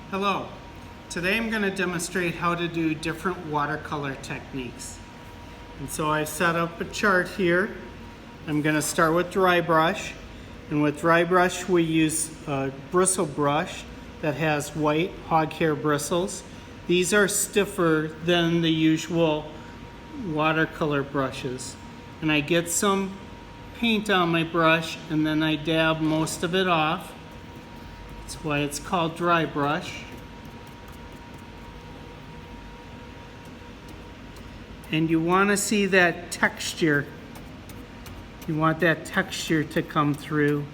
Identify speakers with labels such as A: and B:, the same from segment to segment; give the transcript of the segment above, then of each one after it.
A: Hello. Today I'm going to demonstrate how to do different watercolor techniques. And so I've set up a chart here. I'm going to start with dry brush. And with dry brush we use a bristle brush that has white hog hair bristles. These are stiffer than the usual watercolor brushes. And I get some paint on my brush and then I dab most of it off. That's why it's called dry brush. And you want to see that texture. You want that texture to come through.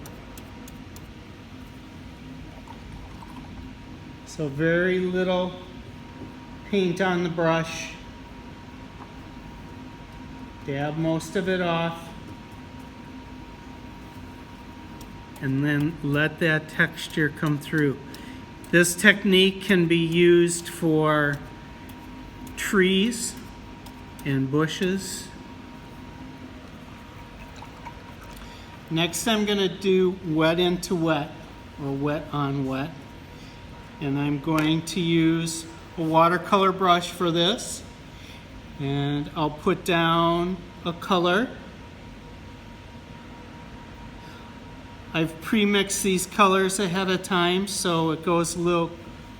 A: So very little paint on the brush. Dab most of it off. And then let that texture come through. This technique can be used for trees and bushes. Next I'm going to do wet into wet, or wet on wet. And I'm going to use a watercolor brush for this. And I'll put down a color. I've pre-mixed these colors ahead of time so it goes a little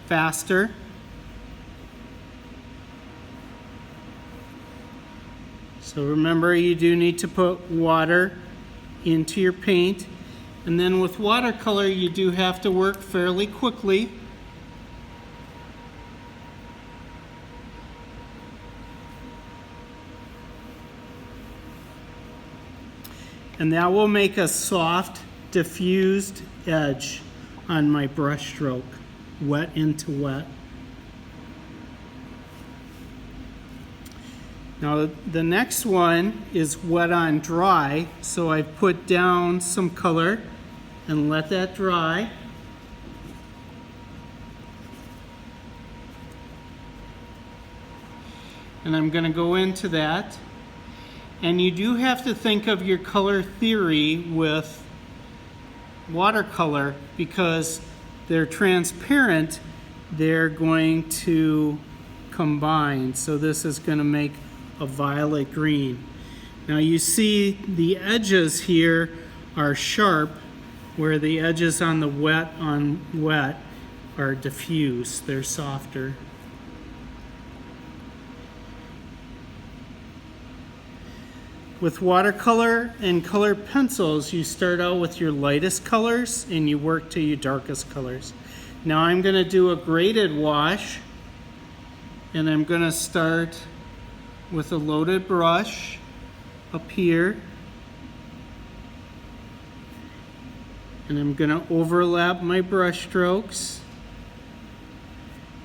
A: faster. So remember, you do need to put water into your paint. And then with watercolor you do have to work fairly quickly. And that will make a soft, diffused edge on my brush stroke, wet into wet. Now the next one is wet on dry, so I've put down some color and let that dry. And I'm going to go into that. And you do have to think of your color theory with watercolor, because they're transparent, they're going to combine. So this is going to make a violet green. Now you see the edges here are sharp, where the edges on the wet on wet are diffuse, they're softer. With watercolor and colored pencils, you start out with your lightest colors and you work to your darkest colors. Now I'm going to do a graded wash, and I'm going to start with a loaded brush up here. And I'm going to overlap my brush strokes.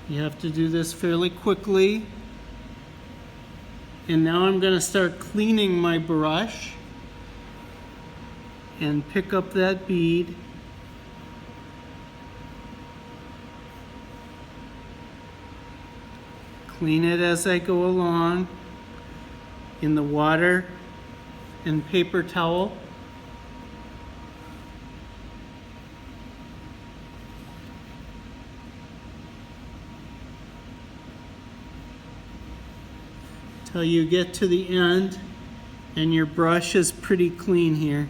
A: You have to do this fairly quickly. And now I'm going to start cleaning my brush and pick up that bead. Clean it as I go along in the water and paper towel. Till you get to the end and your brush is pretty clean here.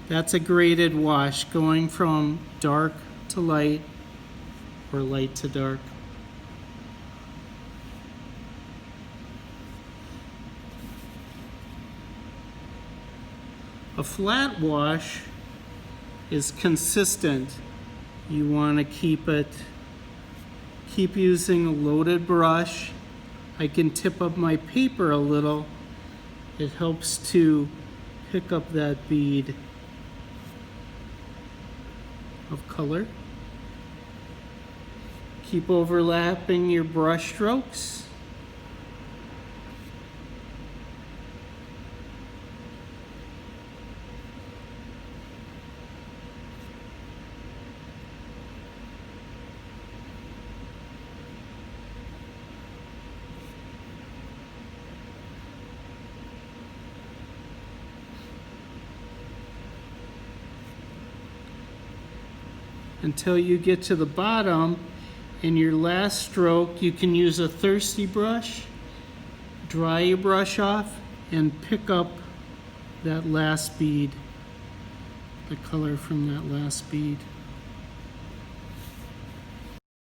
A: That's a graded wash, going from dark to light or light to dark. A flat wash is consistent. You want to keep using a loaded brush. I can tip up my paper a little. It helps to pick up that bead of color. Keep overlapping your brush strokes. until you get to the bottom. And your last stroke, you can use a thirsty brush, dry your brush off, and pick up that last bead, the color from that last bead.